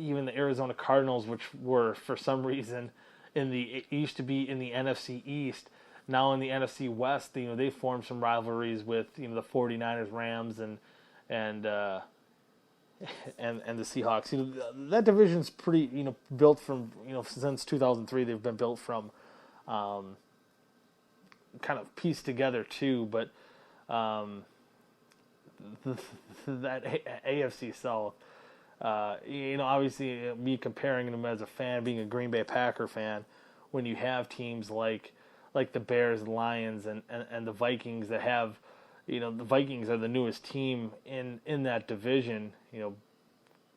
even the Arizona Cardinals, which were for some reason used to be in the NFC East, now in the NFC West, they formed some rivalries with the 49ers, Rams, and the Seahawks. That division's pretty built from since 2003 they've been built from kind of pieced together too, but that AFC South. Obviously, me comparing them as a fan, being a Green Bay Packer fan, when you have teams like the Bears, Lions, and the Vikings that have, the Vikings are the newest team in that division,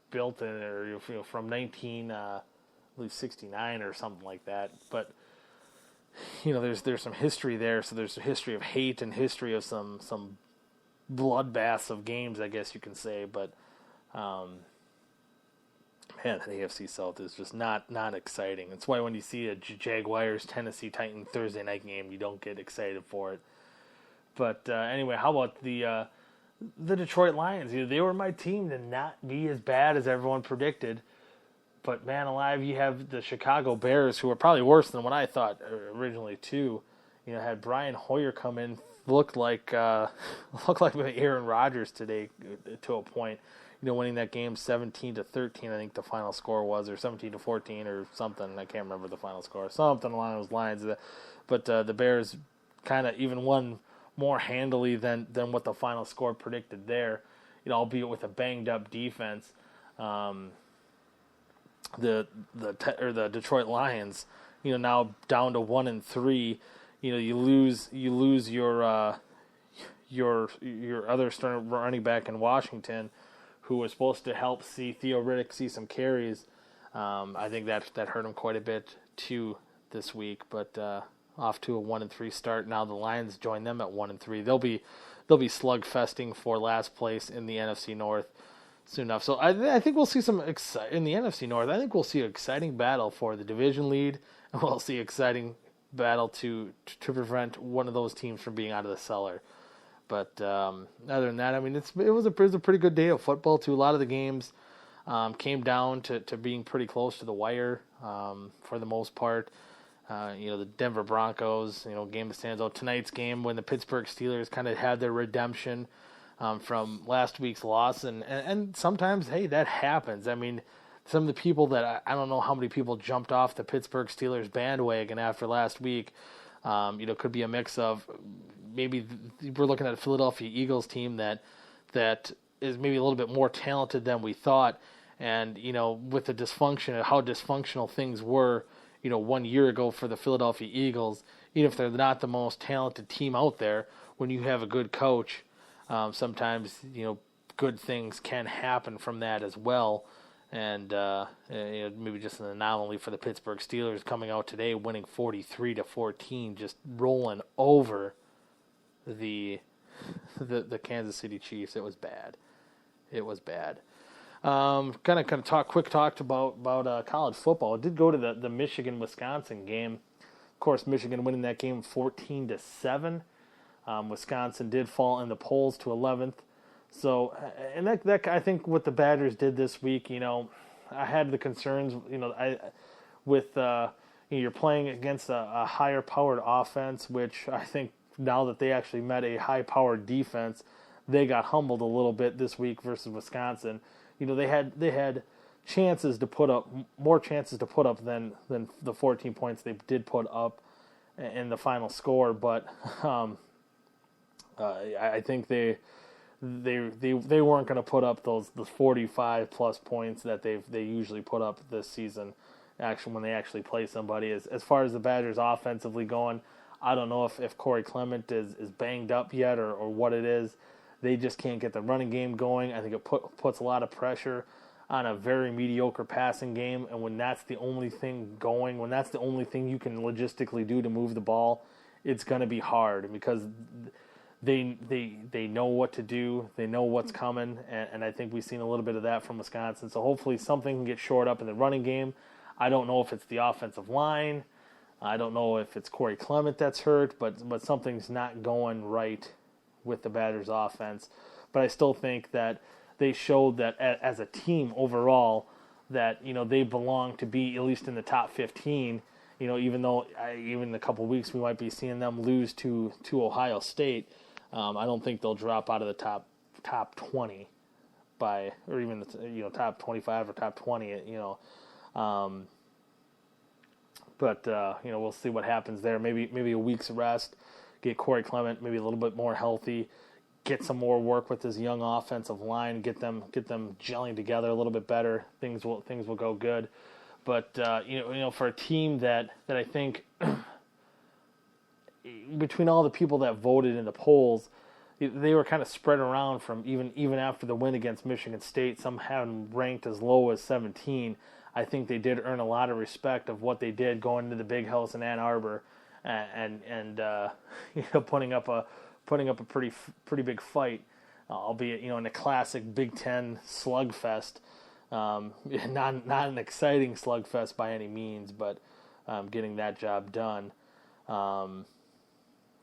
built in or from 1969 or something like that. But there's some history there, so there's a history of hate and history of some bloodbaths of games, I guess you can say, but. Man, the AFC South is just not exciting. That's why when you see a Jaguars Tennessee Titans Thursday night game, you don't get excited for it. But anyway, how about the Detroit Lions? They were my team to not be as bad as everyone predicted. But man alive, you have the Chicago Bears, who are probably worse than what I thought originally too. Had Brian Hoyer come in, looked like Aaron Rodgers today to a point. Winning that game 17-13, I think the final score was, or 17-14 or something. I can't remember the final score. Something along those lines. But the Bears kind of even won more handily than what the final score predicted there. Albeit with a banged up defense. The Detroit Lions, now down to 1-3. You lose your other starting running back in Washington, who was supposed to help Theo Riddick see some carries. I think that hurt him quite a bit too this week. But off to a 1-3 start. Now the Lions join them at 1-3. They'll be slugfesting for last place in the NFC North soon enough. So I think we'll see in the NFC North. I think we'll see an exciting battle for the division lead, and we'll see exciting battle to prevent one of those teams from being out of the cellar. But other than that, I mean, it was a pretty good day of football too. A lot of the games came down to being pretty close to the wire for the most part. The Denver Broncos, game that stands out. Tonight's game when the Pittsburgh Steelers kind of had their redemption from last week's loss, and sometimes, hey, that happens. I mean, some of the people that I don't know how many people jumped off the Pittsburgh Steelers bandwagon after last week. Could be a mix of maybe we're looking at a Philadelphia Eagles team that is maybe a little bit more talented than we thought, and with the dysfunction of how dysfunctional things were, 1 year ago for the Philadelphia Eagles, even if they're not the most talented team out there, when you have a good coach, sometimes good things can happen from that as well. And maybe just an anomaly for the Pittsburgh Steelers coming out today, winning 43-14, just rolling over the Kansas City Chiefs. It was bad. Kind of quick talk about college football. It did go to the Michigan-Wisconsin game. Of course, Michigan winning that game 14-7. Wisconsin did fall in the polls to 11th. So, and that I think what the Badgers did this week, I had the concerns, you're playing against a higher-powered offense, which I think now that they actually met a high-powered defense, they got humbled a little bit this week versus Wisconsin. They had chances to put up, more chances to put up than the 14 points they did put up in the final score, but I think they weren't going to put up those 45 plus points that they usually put up this season. Actually, when they actually play somebody, as far as the Badgers offensively going, I don't know if Corey Clement is banged up yet or what it is. They just can't get the running game going. I think it puts a lot of pressure on a very mediocre passing game, and when that's the only thing going, when that's the only thing you can logistically do to move the ball, it's going to be hard because they know what to do, they know what's coming, and I think we've seen a little bit of that from Wisconsin. So hopefully something can get shored up in the running game. I don't know if it's the offensive line. I don't know if it's Corey Clement that's hurt, but something's not going right with the Badgers offense. But I still think that they showed that as a team overall, that they belong to be at least in the top 15. Even though even in a couple of weeks we might be seeing them lose to Ohio State, I don't think they'll drop out of the top 20 or even the top 25 or top 20. But we'll see what happens there. Maybe a week's rest, get Corey Clement maybe a little bit more healthy, get some more work with this young offensive line, get them gelling together a little bit better. Things will go good. But for a team that I think between all the people that voted in the polls, they were kind of spread around from even after the win against Michigan State, some had them ranked as low as 17. I think they did earn a lot of respect of what they did going into the Big House in Ann Arbor, and putting up a pretty big fight, albeit in a classic Big Ten slugfest. Not an exciting slugfest by any means, but getting that job done.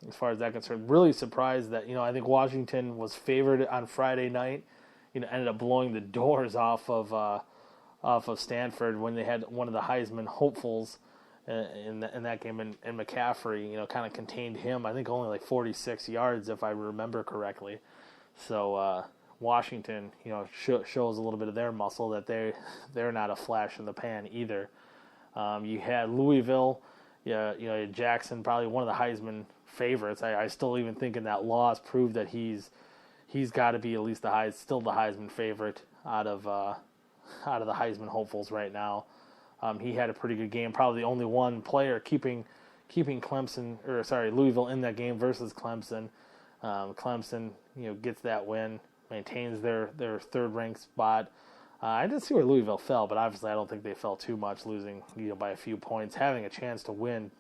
As far as that concerned, really surprised that I think Washington was favored on Friday night. Ended up blowing the doors off of Stanford when they had one of the Heisman hopefuls in that game, and McCaffrey kind of contained him. I think only like 46 yards if I remember correctly. So Washington shows a little bit of their muscle that they're not a flash in the pan either. You had Louisville, Jackson, probably one of the Heisman favorites. I still even think in that loss proved that he's got to be at least still the Heisman favorite out of the Heisman hopefuls right now. He had a pretty good game. Probably the only one player keeping Louisville in that game versus Clemson. Clemson, gets that win, maintains their third ranked spot. I did see where Louisville fell, but obviously I don't think they fell too much, losing by a few points, having a chance to win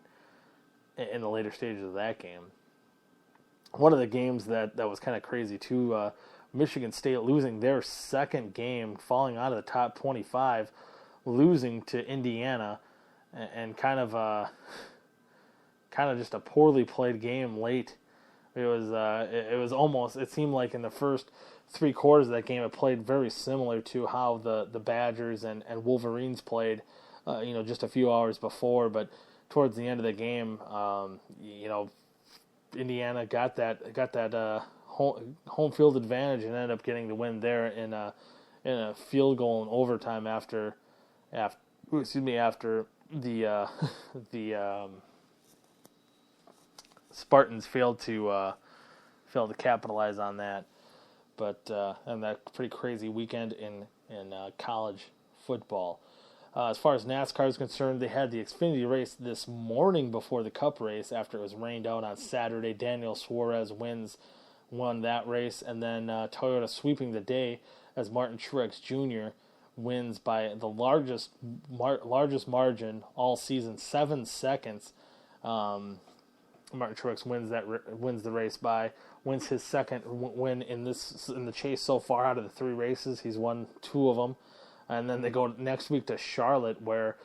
in the later stages of that game. One of the games that was kind of crazy too, Michigan State losing their second game, falling out of the top 25, losing to Indiana, and kind of just a poorly played game late. It was almost, it seemed like in the first three quarters of that game it played very similar to how the Badgers and Wolverines played, just a few hours before. But towards the end of the game, Indiana got that home field advantage and ended up getting the win there in a field goal in overtime after the Spartans failed to capitalize on that. But and that pretty crazy weekend in college football. As far as NASCAR is concerned, they had the Xfinity race this morning before the Cup race after it was rained out on Saturday. Daniel Suarez won that race, and then Toyota sweeping the day as Martin Truex Jr. wins by the largest margin all season, 7 seconds. Martin Truex wins the race wins his second win in the chase so far out of the 3 races. He's won 2 of them, and then they go next week to Charlotte where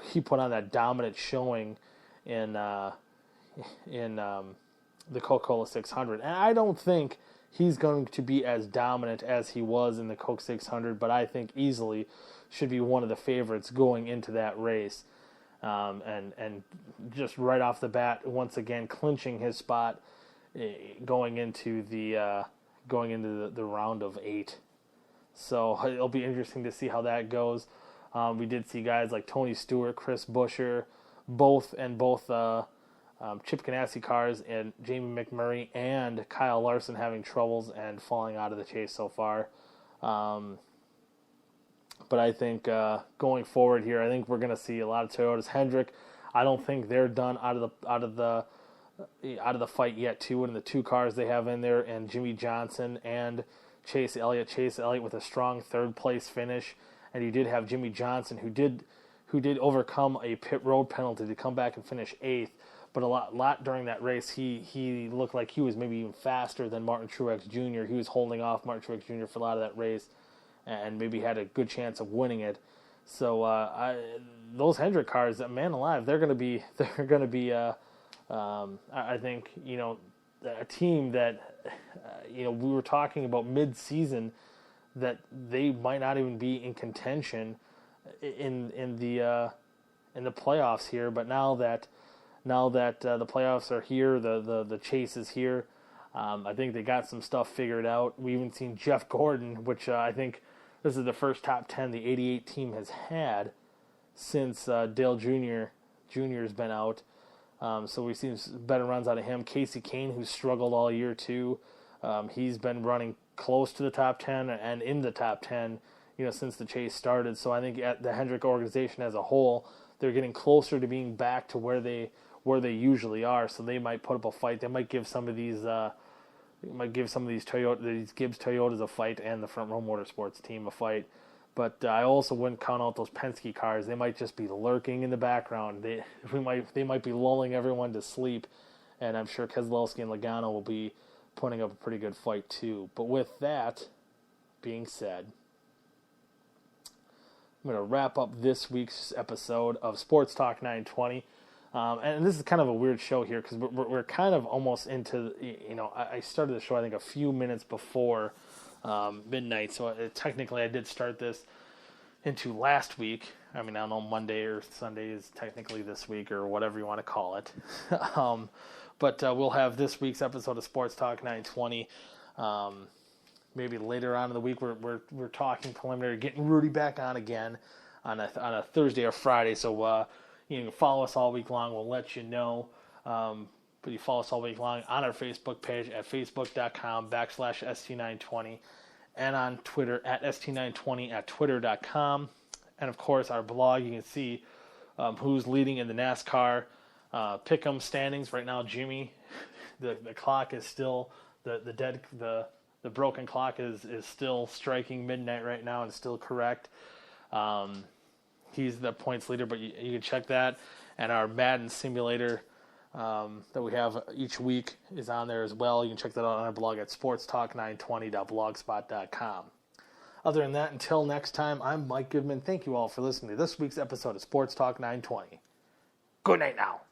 he put on that dominant showing in the Coca-Cola 600. And I don't think he's going to be as dominant as he was in the Coke 600, but I think easily should be one of the favorites going into that race. And just right off the bat, once again clinching his spot going into the round of 8. So it'll be interesting to see how that goes. We did see guys like Tony Stewart, Chris Buescher, both Chip Ganassi cars, and Jamie McMurray and Kyle Larson having troubles and falling out of the chase so far. But I think going forward here, I think we're going to see a lot of Toyotas. Hendrick, I don't think they're done out of the fight yet too. In the 2 cars they have in there, and Jimmy Johnson and Chase Elliott. Chase Elliott with a strong 3rd place finish, and you did have Jimmy Johnson who did overcome a pit road penalty to come back and finish 8th. But a lot during that race, he looked like he was maybe even faster than Martin Truex Jr. He was holding off Martin Truex Jr. for a lot of that race, and maybe had a good chance of winning it. So those Hendrick cars, man alive, they're going to be I think a team that we were talking about mid-season that they might not even be in contention in the playoffs here. But now that the playoffs are here, the chase is here. I think they got some stuff figured out. We even seen Jeff Gordon, which I think this is the first top 10 the 88 team has had since Dale Jr.'s been out. So we've seen better runs out of him. Casey Kane, who's struggled all year too, he's been running close to the top 10 and in the top 10, since the chase started. So I think at the Hendrick organization as a whole, they're getting closer to being back to where they usually are. So they might put up a fight. They might give some of these Gibbs Toyotas a fight and the Front Row Motorsports team a fight. But I also wouldn't count out those Penske cars. They might just be lurking in the background. They might be lulling everyone to sleep, and I'm sure Keselowski and Logano will be putting up a pretty good fight too. But with that being said, I'm going to wrap up this week's episode of Sports Talk 920. And this is kind of a weird show here because we're kind of almost into, I started the show I think a few minutes before midnight, so technically I did start this into last week. I mean, I don't know, Monday or Sunday is technically this week or whatever you want to call it. But we'll have this week's episode of Sports Talk 920. Maybe later on in the week we're talking preliminary, getting Rudy back on again on a Thursday or Friday. So you can follow us all week long. We'll let you know. But you follow us all week long on our Facebook page at facebook.com/ST920 and on Twitter at ST920 at twitter.com. And, of course, our blog, you can see who's leading in the NASCAR pick'em standings. Right now, Jimmy, the clock is still, the broken clock is still striking midnight right now and still correct. He's the points leader, but you can check that. And our Madden simulator that we have each week is on there as well. You can check that out on our blog at sportstalk920.blogspot.com. Other than that, until next time, I'm Mike Goodman. Thank you all for listening to this week's episode of Sports Talk 920. Good night now.